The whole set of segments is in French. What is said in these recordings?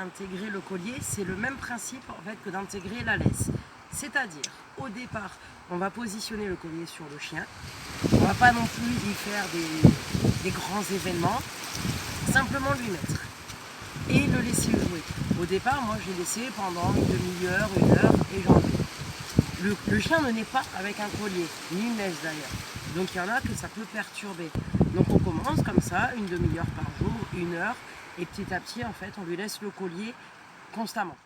intégrer le collier, c'est le même principe en fait que d'intégrer la laisse. C'est-à-dire, au départ, on va positionner le collier sur le chien. On ne va pas non plus y faire des grands événements, simplement lui mettre et le laisser jouer. Au départ, moi j'ai laissé pendant une demi-heure, une heure et j'en ai. Le chien ne naît pas avec un collier, ni une laisse d'ailleurs. Donc il y en a que ça peut perturber. Donc on commence comme ça, une demi-heure par jour, une heure, et petit à petit en fait on lui laisse le collier constamment.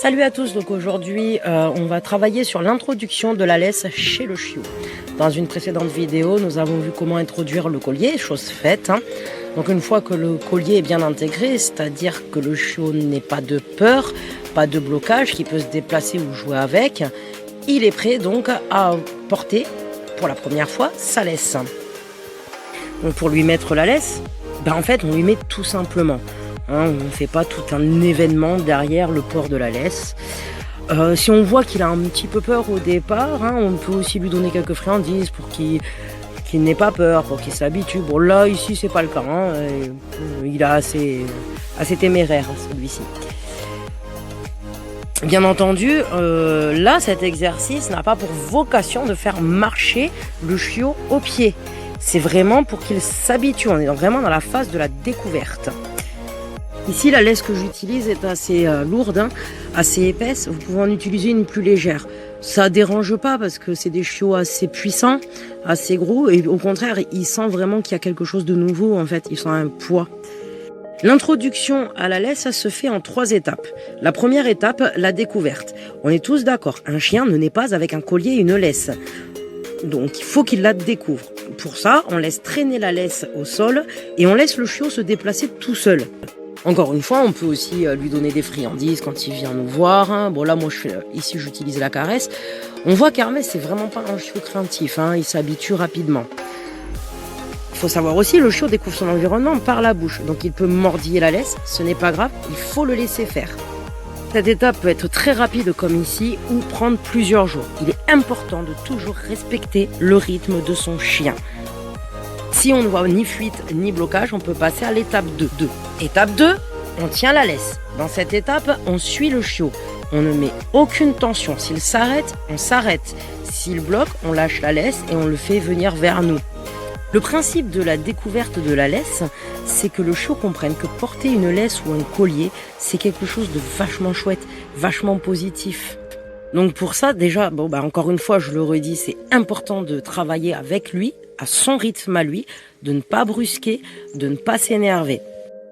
Salut à tous, donc aujourd'hui on va travailler sur l'introduction de la laisse chez le chiot. Dans une précédente vidéo, nous avons vu comment introduire le collier, chose faite. Donc une fois que le collier est bien intégré, c'est-à-dire que le chiot n'ait pas de peur, pas de blocage, qu'il peut se déplacer ou jouer avec, il est prêt donc à porter pour la première fois sa laisse. Donc pour lui mettre la laisse, en fait on lui met tout simplement. On ne fait pas tout un événement derrière le port de la laisse. Si on voit qu'il a un petit peu peur au départ, on peut aussi lui donner quelques friandises pour qu'il n'ait pas peur, pour qu'il s'habitue. Bon là ici c'est pas le cas, il est assez téméraire celui-ci. Bien entendu, là cet exercice n'a pas pour vocation de faire marcher le chiot au pied. C'est vraiment pour qu'il s'habitue, on est vraiment dans la phase de la découverte. Ici, la laisse que j'utilise est assez lourde, assez épaisse. Vous pouvez en utiliser une plus légère. Ça dérange pas parce que c'est des chiots assez puissants, assez gros. Et au contraire, ils sentent vraiment qu'il y a quelque chose de nouveau. En fait, ils sont un poids. L'introduction à la laisse, ça se fait en 3 étapes. La première étape, la découverte. On est tous d'accord, un chien ne naît pas avec un collier et une laisse. Donc, il faut qu'il la découvre. Pour ça, on laisse traîner la laisse au sol et on laisse le chiot se déplacer tout seul. Encore une fois, on peut aussi lui donner des friandises quand il vient nous voir. Bon là, moi, ici, j'utilise la caresse. On voit qu'Hermès, c'est vraiment pas un chiot craintif. Il s'habitue rapidement. Il faut savoir aussi, le chiot découvre son environnement par la bouche. Donc, il peut mordiller la laisse. Ce n'est pas grave, il faut le laisser faire. Cette étape peut être très rapide comme ici ou prendre plusieurs jours. Il est important de toujours respecter le rythme de son chien. Si on ne voit ni fuite ni blocage, on peut passer à l'étape 2. Étape 2, on tient la laisse. Dans cette étape, on suit le chiot. On ne met aucune tension. S'il s'arrête, on s'arrête. S'il bloque, on lâche la laisse et on le fait venir vers nous. Le principe de la découverte de la laisse, c'est que le chiot comprenne que porter une laisse ou un collier, c'est quelque chose de vachement chouette, vachement positif. Donc pour ça, déjà, encore une fois, je le redis, c'est important de travailler avec lui, à son rythme à lui, de ne pas brusquer, de ne pas s'énerver.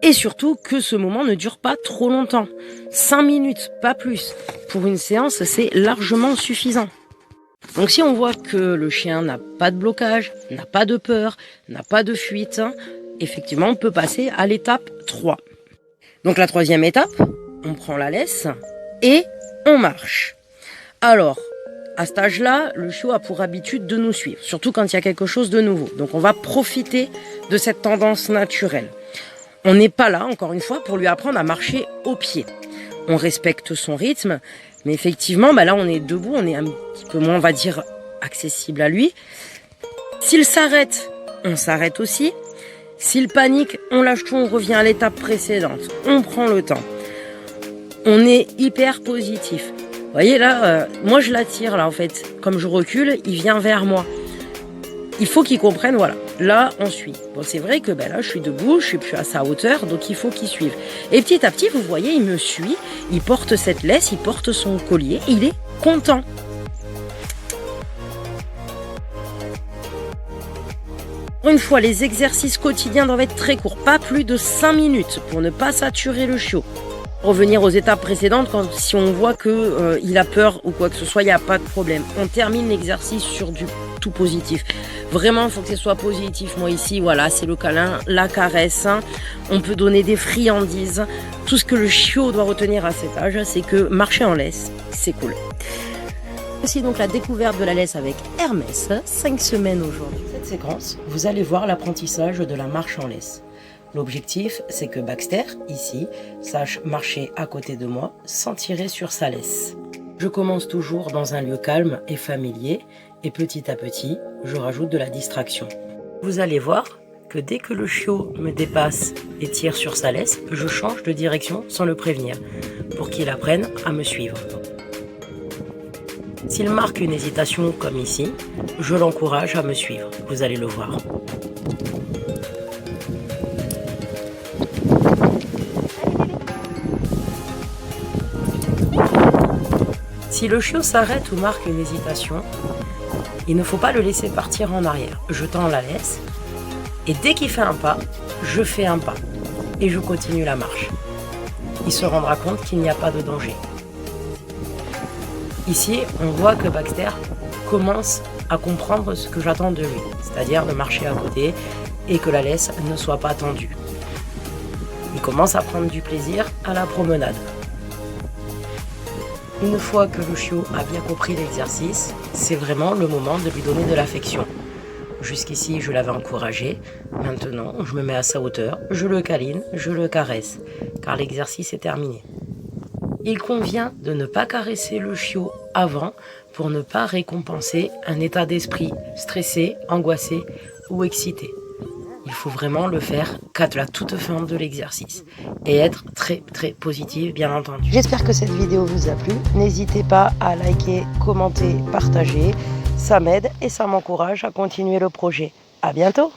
Et surtout que ce moment ne dure pas trop longtemps. 5 minutes, pas plus. Pour une séance, c'est largement suffisant. Donc si on voit que le chien n'a pas de blocage, n'a pas de peur, n'a pas de fuite, effectivement, on peut passer à l'étape 3. Donc la 3e étape, on prend la laisse et on marche. Alors, à cet âge-là, le chiot a pour habitude de nous suivre, surtout quand il y a quelque chose de nouveau. Donc on va profiter de cette tendance naturelle. On n'est pas là, encore une fois, pour lui apprendre à marcher au pied. On respecte son rythme, mais effectivement, là on est debout, on est un petit peu moins, on va dire, accessible à lui. S'il s'arrête, on s'arrête aussi. S'il panique, on lâche tout, on revient à l'étape précédente. On prend le temps. On est hyper positif. Vous voyez là, moi je l'attire là en fait. Comme je recule, il vient vers moi. Il faut qu'il comprenne, voilà, là on suit. Bon c'est vrai que là je suis debout, je suis plus à sa hauteur, donc il faut qu'il suive. Et petit à petit, vous voyez, il me suit, il porte cette laisse, il porte son collier, et il est content. Une fois, les exercices quotidiens doivent être très courts, pas plus de 5 minutes pour ne pas saturer le chiot. Revenir aux étapes précédentes, si on voit qu'il a peur ou quoi que ce soit, il n'y a pas de problème. On termine l'exercice sur du tout positif. Vraiment, il faut que ce soit positif. Moi ici, voilà, c'est le câlin, la caresse. On peut donner des friandises. Tout ce que le chiot doit retenir à cet âge, c'est que marcher en laisse, c'est cool. Voici donc la découverte de la laisse avec Hermès, 5 semaines aujourd'hui. Cette séquence, vous allez voir l'apprentissage de la marche en laisse. L'objectif, c'est que Baxter, ici, sache marcher à côté de moi sans tirer sur sa laisse. Je commence toujours dans un lieu calme et familier et petit à petit, je rajoute de la distraction. Vous allez voir que dès que le chiot me dépasse et tire sur sa laisse, je change de direction sans le prévenir, pour qu'il apprenne à me suivre. S'il marque une hésitation comme ici, je l'encourage à me suivre, vous allez le voir. Si le chiot s'arrête ou marque une hésitation, il ne faut pas le laisser partir en arrière. Je tends la laisse et dès qu'il fait un pas, je fais un pas et je continue la marche. Il se rendra compte qu'il n'y a pas de danger. Ici, on voit que Baxter commence à comprendre ce que j'attends de lui, c'est-à-dire de marcher à côté et que la laisse ne soit pas tendue. Il commence à prendre du plaisir à la promenade. Une fois que le chiot a bien compris l'exercice, c'est vraiment le moment de lui donner de l'affection. Jusqu'ici, je l'avais encouragé. Maintenant, je me mets à sa hauteur, je le câline, je le caresse, car l'exercice est terminé. Il convient de ne pas caresser le chiot avant pour ne pas récompenser un état d'esprit stressé, angoissé ou excité. Il faut vraiment le faire qu'à la toute fin de l'exercice et être très positif, bien entendu. J'espère que cette vidéo vous a plu. N'hésitez pas à liker, commenter, partager. Ça m'aide et ça m'encourage à continuer le projet. À bientôt!